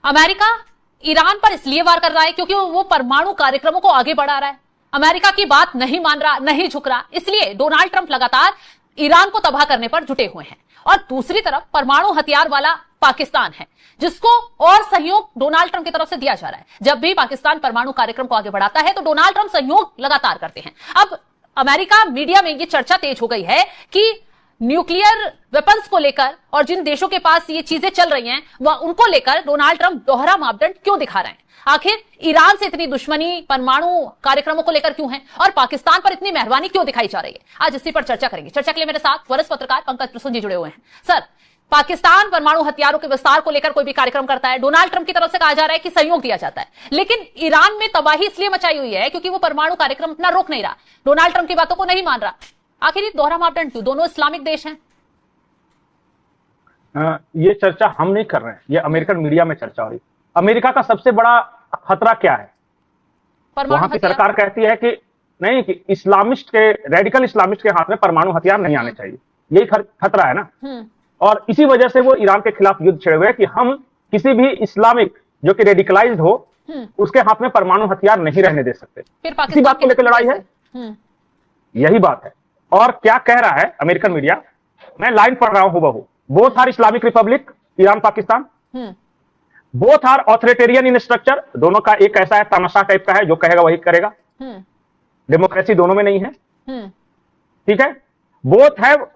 America Iran पर इसलिए वार कर रहा है क्योंकि वो परमाणु कार्यक्रमों को आगे बढ़ा रहा है। अमेरिका की बात नहीं मान रहा, नहीं झुक रहा, इसलिए डोनाल्ड ट्रंप लगातार ईरान को तबाह करने पर जुटे हुए हैं। और दूसरी तरफ परमाणु हथियार वाला पाकिस्तान है, जिसको और सहयोग डोनाल्ड ट्रंप की तरफ से दिया जा रहा है। जब भी पाकिस्तान परमाणु कार्यक्रम को आगे बढ़ाता है तो डोनाल्ड ट्रंप सहयोग लगातार करते हैं। अब अमेरिका मीडिया में ये चर्चा तेज हो गई है कि न्यूक्लियर वेपन्स को लेकर और जिन देशों के पास ये चीजें चल रही हैं वह उनको लेकर डोनाल्ड ट्रंप दोहरा मापदंड क्यों दिखा रहे हैं। आखिर ईरान से इतनी दुश्मनी परमाणु कार्यक्रमों को लेकर क्यों है और पाकिस्तान पर इतनी मेहरबानी क्यों दिखाई जा रही है, आज इसी पर चर्चा करेंगे। चर्चा के लिए मेरे साथ वरिष्ठ पत्रकार पंकज प्रसून जी जुड़े हुए हैं। सर, पाकिस्तान परमाणु हथियारों के विस्तार को लेकर कोई भी कार्यक्रम करता है, डोनाल्ड ट्रंप की तरफ से कहा जा रहा है कि सहयोग दिया जाता है, लेकिन ईरान में तबाही इसलिए मचाई हुई है क्योंकि वो परमाणु कार्यक्रम अपना रोक नहीं रहा, डोनाल्ड ट्रंप की बातों को नहीं मान रहा। आखिर ये दोहरा मापदंड क्यों? दोनों इस्लामिक देश हैं। ये चर्चा हम नहीं कर रहे हैं, ये अमेरिकन मीडिया में चर्चा हो रही है। अमेरिका का सबसे बड़ा खतरा क्या है? वहां की सरकार कहती है कि नहीं, कि इस्लामिस्ट के, रेडिकल इस्लामिस्ट के हाथ में परमाणु हथियार नहीं आने चाहिए, यही खतरा है ना। और इसी वजह से वो ईरान के खिलाफ युद्ध छेड़े हुए कि हम किसी भी इस्लामिक जो कि रेडिकलाइज्ड हो उसके हाथ में परमाणु हथियार नहीं रहने दे सकते। इसी बात को लेकर लड़ाई है, यही बात है। और क्या कह रहा है अमेरिकन मीडिया, मैं लाइन पढ़ रहा हूं हुबहू। Both are Islamic republic, Iran Pakistan, both are authoritarian in structure, दोनों का एक ऐसा है तानाशाह टाइप का है, जो कहेगा वही करेगा, डेमोक्रेसी दोनों में नहीं है, ठीक है। Both have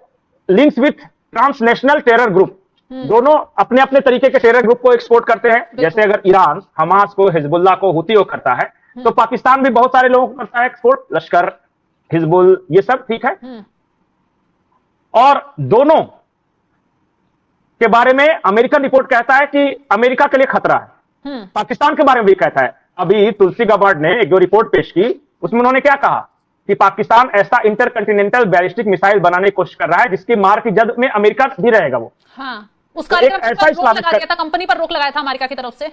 links with transnational terror group, दोनों अपने अपने तरीके के टेरर ग्रुप को एक्सपोर्ट करते हैं। जैसे अगर ईरान हमास को, हिजबुल्लाह को, हुती को करता है, तो पाकिस्तान भी बहुत सारे लोगों को करता है एक्सपोर्ट, लश्कर, हिजबुल, ये सब, ठीक है। और दोनों के बारे में अमेरिकन रिपोर्ट कहता है कि अमेरिका के लिए खतरा है। पाकिस्तान के बारे में भी कहता है। अभी तुलसी गबार्ड ने एक जो रिपोर्ट पेश की उसमें उन्होंने क्या कहा कि पाकिस्तान ऐसा इंटरकंटिनेंटल बैलिस्टिक मिसाइल बनाने की कोशिश कर रहा है जिसकी मार की जद में अमेरिका भी रहेगा। वो उस कार्यक्रम पर रोक लगा दिया था, कंपनी पर रोक लगाया था अमेरिका की तरफ से।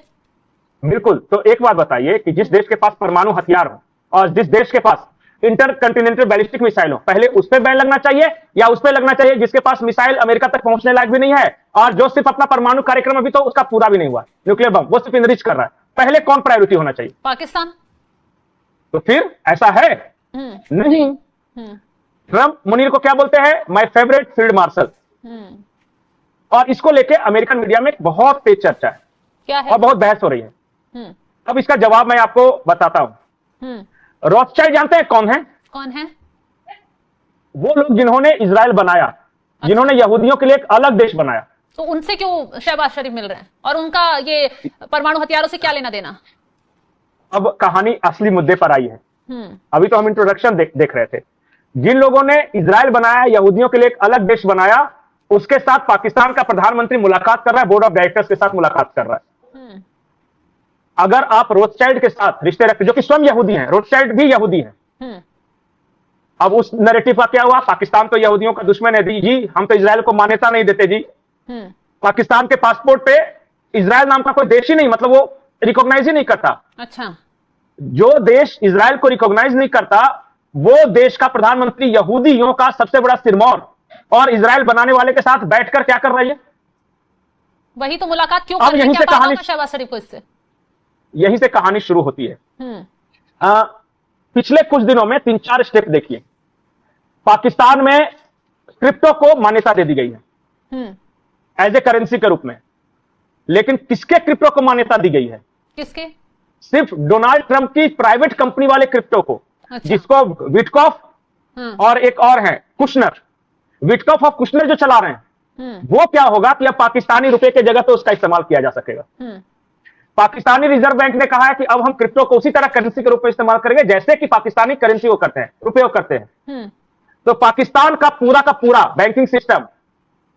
बिल्कुल। तो एक बात बताइए कि जिस देश के पास परमाणु हथियार हो और जिस देश के पास इंटरकंटिनेंटल बैलिस्टिक मिसाइल हो, पहले उस पर बैन लगना चाहिए या उस पर लगना चाहिए जिसके पास मिसाइल अमेरिका तक पहुंचने लायक भी नहीं है और जो सिर्फ अपना परमाणु कार्यक्रम अभी तो उसका पूरा भी नहीं हुआ, न्यूक्लियर बम वो सिर्फ इनरिच कर रहा है। पहले कौन प्रायोरिटी होना चाहिए? पाकिस्तान। तो फिर ऐसा है नहीं। ट्रंप मुनीर को क्या बोलते हैं? My favourite field marshal. और इसको लेके अमेरिकन मीडिया में बहुत तेज चर्चा है, क्या है? और बहुत बहस हो रही है। अब इसका जवाब मैं आपको बताता हूं। रॉथस्चाइल्ड जानते हैं कौन है? कौन है? वो लोग जिन्होंने इजराइल बनाया, जिन्होंने यहूदियों के लिए एक अलग देश बनाया। तो उनसे क्यों शहबाज शरीफ मिल रहे हैं और उनका ये परमाणु हथियारों से क्या लेना देना? अब कहानी असली मुद्दे पर आई है। अभी तो हम इंट्रोडक्शन देख रहे थे। जिन लोगों ने इजराइल बनाया, यहूदियों के लिए एक अलग देश बनाया, उसके साथ पाकिस्तान का प्रधानमंत्री मुलाकात कर रहा है, बोर्ड ऑफ डायरेक्टर्स के साथ मुलाकात कर रहा है। अगर आप रोथस्चाइल्ड के साथ रिश्ते रखते, जो कि स्वयं यहूदी हैं, रोथस्चाइल्ड भी यहूदी हैं। अब उस नैरेटिव का क्या हुआ? पाकिस्तान तो यहूदियों का दुश्मन है जी, हम तो इजराइल को मान्यता नहीं देते जी। पाकिस्तान के पासपोर्ट पे इजराइल नाम का कोई देश ही नहीं, मतलब वो रिकॉग्नाइज ही नहीं करता। अच्छा। जो देश इजराइल को रिकॉग्नाइज नहीं करता, वो देश का प्रधानमंत्री यहूदियों का सबसे बड़ा सिरमौर और इजराइल बनाने वाले के साथ बैठकर क्या कर रही है? वही तो मुलाकात क्यों कर रही है? क्या बात होगा शहबाज शरीफ को इससे? यहीं से कहानी शुरू होती है। पिछले कुछ दिनों में 3-4 स्टेप देखिए। पाकिस्तान में क्रिप्टो को मान्यता दे दी गई है एज ए करेंसी के रूप में, लेकिन किसके क्रिप्टो को मान्यता दी गई है? किसके? सिर्फ डोनाल्ड ट्रंप की प्राइवेट कंपनी वाले क्रिप्टो को। अच्छा। जिसको विटकॉफ और एक और है कुशनर, विटकॉफ और कुशनर जो चला रहे हैं, वो क्या होगा कि अब पाकिस्तानी रुपए की जगह तो उसका इस्तेमाल किया जा सकेगा। पाकिस्तानी रिजर्व बैंक ने कहा है कि अब हम क्रिप्टो को उसी तरह करेंसी के रूप में इस्तेमाल करेंगे जैसे कि पाकिस्तानी करेंसी वो करते हैं, रुपए वो करते हैं। तो पाकिस्तान का पूरा बैंकिंग सिस्टम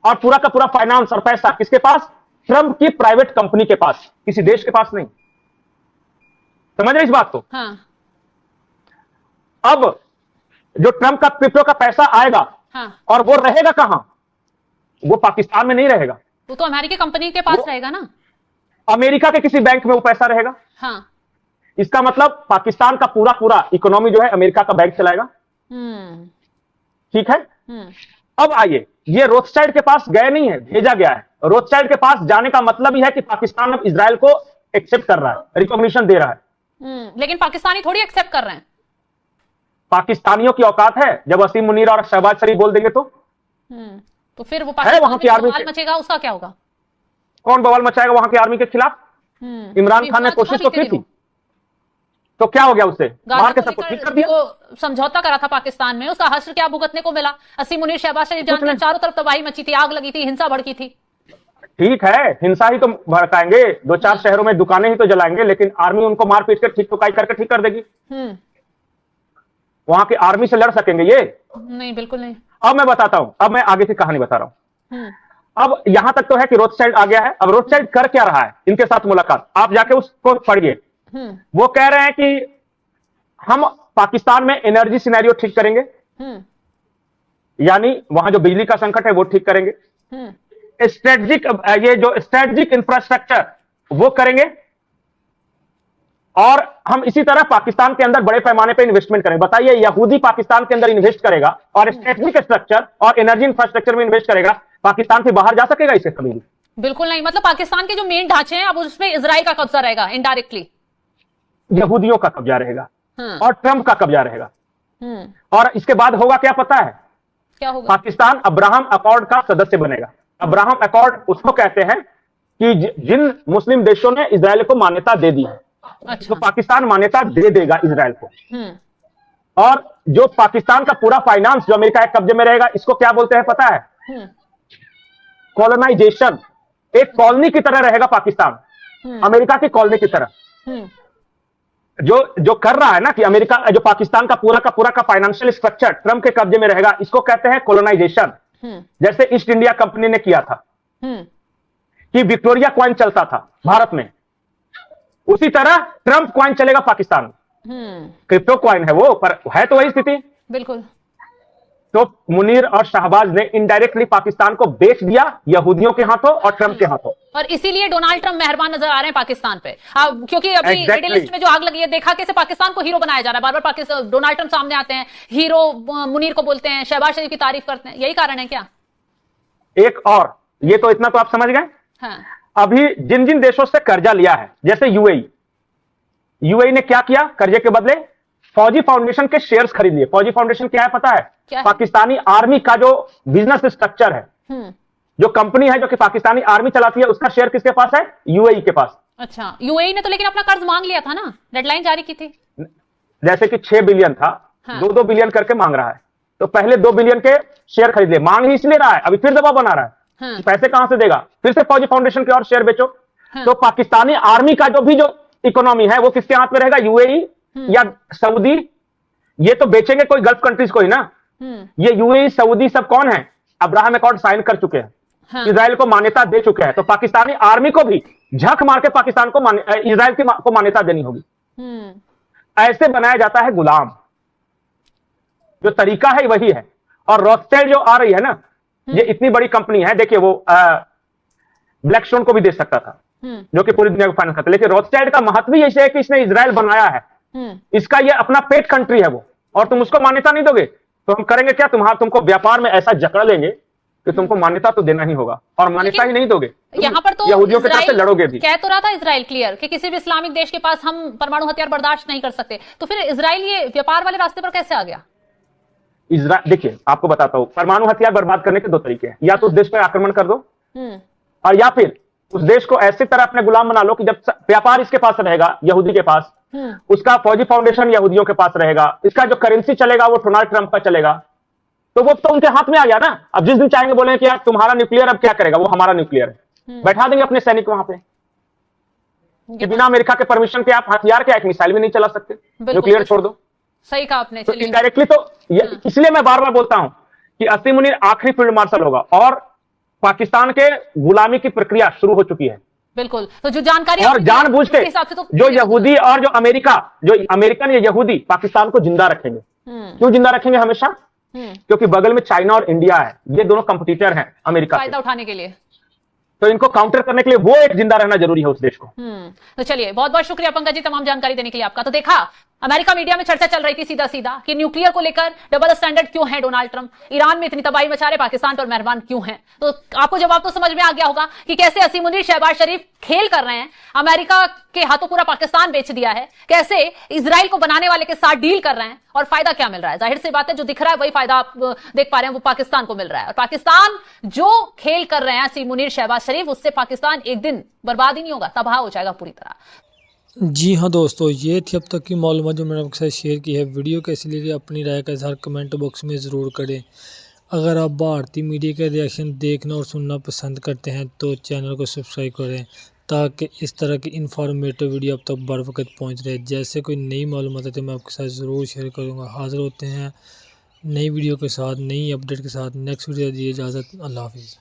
और पूरा का पूरा फाइनेंस और पैसा किसके पास? ट्रंप की प्राइवेट कंपनी के पास, किसी देश के पास नहीं। समझ रहे इस बात को? हाँ। अब जो ट्रंप का क्रिप्टो का पैसा आएगा, हाँ। और वो रहेगा कहां? वो पाकिस्तान में नहीं रहेगा, वो तो अमेरिकी कंपनी के पास रहेगा ना। अमेरिका के किसी बैंक में वो पैसा रहेगा। हाँ। इसका मतलब पाकिस्तान का पूरा इकोनॉमी जो है अमेरिका का बैंक चलाएगा। ठीक है। अब आइए, ये रोथस्चाइल्ड के पास गए नहीं है, भेजा गया है। रोथस्चाइल्ड के पास जाने का मतलब ही है कि पाकिस्तान अब इजराइल को एक्सेप्ट कर रहा है, रिकॉग्निशन दे रहा है। लेकिन पाकिस्तानी थोड़ी एक्सेप्ट कर रहे हैं। पाकिस्तानियों की औकात है जब वसीम मुनीर और शहबाज शरीफ बोल देंगे तो फिर वो पाकिस्तान में बवाल मचेगा, उसका क्या होगा? कौन बवाल मचाएगा वहां की आर्मी के खिलाफ? इमरान खान ने कोशिश तो की थी, तो क्या हो गया? उससे मार के सबको ठीक कर दिया। वो समझौता करा था पाकिस्तान में, उसका हश्र क्या भुगतने को मिला? वसीम मुनीर, शहबाज शरीफ जानते हैं, चारों तरफ तबाही मची थी, आग लगी थी, हिंसा भड़की थी। ठीक है, हिंसा ही तो भड़काएंगे, 2-4 शहरों में दुकानें ही तो जलाएंगे, लेकिन आर्मी उनको मार पीट कर ठीक ठुकाई करके ठीक कर देगी। वहां की आर्मी से लड़ सकेंगे ये? नहीं, बिल्कुल नहीं। अब मैं बताता हूं, अब मैं आगे की कहानी बता रहा हूं। अब यहां तक तो है कि रोथस्child आ गया है। अब रोथस्child कर क्या रहा है इनके साथ मुलाकात, आप जाके उसको पढ़िए। वो कह रहे हैं कि हम पाकिस्तान में एनर्जी सिनेरियो ठीक करेंगे, यानी वहां जो बिजली का संकट है वो ठीक करेंगे। स्ट्रेटेजिक, ये जो स्ट्रेटेजिक इंफ्रास्ट्रक्चर वो करेंगे, और हम इसी तरह पाकिस्तान के अंदर बड़े पैमाने पर इन्वेस्टमेंट करेंगे। बताइए, यहूदी पाकिस्तान के अंदर इन्वेस्ट करेगा और स्ट्रेटेजिक स्ट्रक्चर और एनर्जी इंफ्रास्ट्रक्चर में इन्वेस्ट करेगा, पाकिस्तान से बाहर जा सकेगा इससे कभी भी? बिल्कुल नहीं। मतलब पाकिस्तान के जो मेन ढांचे हैं अब उसमें इजराइल का कब्जा रहेगा, इनडायरेक्टली यहूदियों का कब्जा रहेगा और ट्रंप का कब्जा रहेगा। और इसके बाद होगा क्या पता है? क्या होगा? पाकिस्तान अब्राहम अकॉर्ड का सदस्य बनेगा। अब्राहम अकॉर्ड उसको कहते हैं कि जिन मुस्लिम देशों ने इजराइल को मान्यता दे दी है, तो पाकिस्तान मान्यता दे देगा इजराइल को। और जो पाकिस्तान का पूरा फाइनेंस जो अमेरिका के कब्जे में रहेगा, इसको क्या बोलते हैं पता है? कॉलोनाइजेशन। एक कॉलोनी की तरह रहेगा पाकिस्तान, अमेरिका की कॉलोनी की तरह। जो कर रहा है ना कि अमेरिका, जो पाकिस्तान का पूरा का फाइनेंशियल स्ट्रक्चर ट्रंप के कब्जे में रहेगा, इसको कहते हैं कॉलोनाइजेशन। जैसे ईस्ट इंडिया कंपनी ने किया था कि विक्टोरिया कॉइन चलता था भारत में, उसी तरह ट्रंप कॉइन चलेगा पाकिस्तान में। क्रिप्टो कॉइन है वो, पर है तो वही स्थिति। बिल्कुल। तो मुनीर और शहबाज ने इनडायरेक्टली पाकिस्तान को बेच दिया यहूदियों के हाथों और ट्रंप के हाथों। और इसीलिए डोनाल्ड ट्रंप मेहरबान नजर आ रहे हैं पाकिस्तान पे, क्योंकि अभी मिडिल ईस्ट में जो आग लगी है, देखा कैसे पाकिस्तान को हीरो बनाया जा रहा है। बार बार पाकिस्तान, डोनाल्ड ट्रंप सामने आते हैं, हीरो मुनीर को बोलते हैं, शहबाज शरीफ की तारीफ करते हैं। यही कारण है क्या? एक और, ये तो इतना तो आप समझ गए। हाँ। अभी जिन जिन देशों से कर्जा लिया है, जैसे यूएई ने क्या किया? कर्जे के बदले फौजी फाउंडेशन के शेयर्स खरीद लिए। फौजी फाउंडेशन क्या है पता है? पाकिस्तानी आर्मी का जो बिजनेस स्ट्रक्चर है, जो कंपनी है जो कि पाकिस्तानी आर्मी चलाती है, उसका शेयर किसके पास है? यूएई के पास। अच्छा, यूएई ने तो लेकिन अपना कर्ज मांग लिया था ना, डेडलाइन जारी की थी। जैसे कि 6 बिलियन था, 2-2 बिलियन करके मांग रहा है। तो पहले 2 बिलियन के शेयर खरीद ले, मांग ही इसलिए रहा है, अभी फिर दबाव बना रहा है। पैसे कहां से देगा? फिर से फौजी फाउंडेशन के और शेयर बेचो। तो पाकिस्तानी आर्मी का जो इकोनॉमी है वो किसके हाथ में रहेगा? यूएई या सऊदी। ये तो बेचेंगे कोई गल्फ कंट्रीज को ही ना। ये यूएई, सऊदी सब कौन है? अब्राहम अकॉर्ड साइन कर चुके हैं, इजराइल को मान्यता दे चुके हैं। तो पाकिस्तानी आर्मी को भी झक मार के पाकिस्तान को इजराइल को मान्यता देनी होगी। ऐसे बनाया जाता है गुलाम। जो तरीका है वही है। और रोथस्child जो आ रही है ना, ये इतनी बड़ी कंपनी है। देखिए, वो ब्लैकस्टोन को भी दे सकता था, जो कि पूरी दुनिया को फाइनेंस करता है, लेकिन रोथस्child का महत्व ही ऐसे है कि इसने इजराइल बनाया है, इसका ये अपना पेट कंट्री है वो, और तुम उसको मान्यता नहीं दोगे तो हम करेंगे क्या? तुमको व्यापार में ऐसा जकड़ लेंगे कि तुमको मान्यता तो देना ही होगा, और मान्यता ही नहीं दोगे, यहाँ पर तो यहूदियों की तरफ से लड़ोगे भी। कह तो रहा था इजराइल क्लियर कि किसी भी इस्लामिक देश के पास हम परमाणु हथियार बर्दाश्त नहीं कर सकते, तो फिर इजराइल ये व्यापार वाले रास्ते पर कैसे आ गया? इजराइल, देखिए आपको बताता हूं, परमाणु हथियार बर्बाद करने के 2 तरीके हैं। या तो उस देश पर आक्रमण कर दो, और या फिर उस देश को ऐसी तरह अपने गुलाम बना लो कि जब व्यापार इसके पास रहेगा, यहूदी के पास, उसका फौजी फाउंडेशन यहूदियों के पास रहेगा, इसका जो करेंसी चलेगा वो डोनाल्ड ट्रंप का चलेगा, तो वो तो उनके हाथ में आ गया ना। अब जिस दिन चाहेंगे बोलेंगे कि यार तुम्हारा न्यूक्लियर अब क्या करेगा, वो हमारा न्यूक्लियर है, बैठा देंगे अपने सैनिक वहां पे कि बिना अमेरिका के परमिशन के आप हथियार क्या, एक मिसाइल भी नहीं चला सकते, न्यूक्लियर छोड़ दो। सही कहा आपने। तो इनडायरेक्टली तो इसलिए मैं बार बार बोलता हूं कि वसीम मुनीर आखिरी फील्ड मार्शल होगा, और पाकिस्तान के गुलामी की प्रक्रिया शुरू हो चुकी है। बिल्कुल। तो जो जानकारी, और जानबूझ के जो यहूदी और जो अमेरिकन या यहूदी पाकिस्तान को जिंदा रखेंगे। क्यों जिंदा रखेंगे हमेशा? क्योंकि बगल में चाइना और इंडिया है, ये दोनों कंपटीटर हैं अमेरिका फायदा उठाने के लिए। तो इनको काउंटर करने के लिए वो एक जिंदा रहना जरूरी है उस देश को। तो चलिए, बहुत बहुत शुक्रिया पंकज जी तमाम जानकारी देने के लिए आपका। तो देखा अमेरिका मीडिया में चर्चा चल रही थी सीधा सीधा कि न्यूक्लियर को लेकर डबल स्टैंडर्ड क्यों है डोनाल्ड ट्रंप, ईरान में इतनी तबाही मचा रहे, पाकिस्तान पर मेहरबान क्यों है। तो आपको जवाब तो समझ में आ गया होगा कि कैसे असीम मुनीर, शहबाज शरीफ खेल कर रहे हैं, अमेरिका के हाथों पूरा पाकिस्तान बेच दिया है, कैसे इजराइल को बनाने वाले के साथ डील कर रहे हैं और फायदा क्या मिल रहा है। जाहिर सी बात है, जो दिख रहा है वही फायदा आप देख पा रहे हैं, वो पाकिस्तान को मिल रहा है। और पाकिस्तान जो खेल कर रहे हैं असीम मुनीर, शहबाज शरीफ, उससे पाकिस्तान एक दिन बर्बाद ही नहीं होगा, तबाह हो जाएगा पूरी तरह। जी हाँ दोस्तों, ये थी अब तक की मालूमात जो मैंने आपके साथ शेयर की है। वीडियो कैसी लगी अपनी राय का इज़हार कमेंट बॉक्स में ज़रूर करें। अगर आप भारतीय मीडिया के रिएक्शन देखना और सुनना पसंद करते हैं तो चैनल को सब्सक्राइब करें, ताकि इस तरह की इन्फॉर्मेटिव वीडियो अब तक बर वक्त पहुँच रहे। जैसे कोई नई मालूमात है तो मैं आपके साथ ज़रूर शेयर करूँगा। हाज़िर होते हैं नई वीडियो के साथ, नई अपडेट के साथ। नेक्स्ट वीडियो दीजिए इजाज़त। अल्लाह हाफिज़।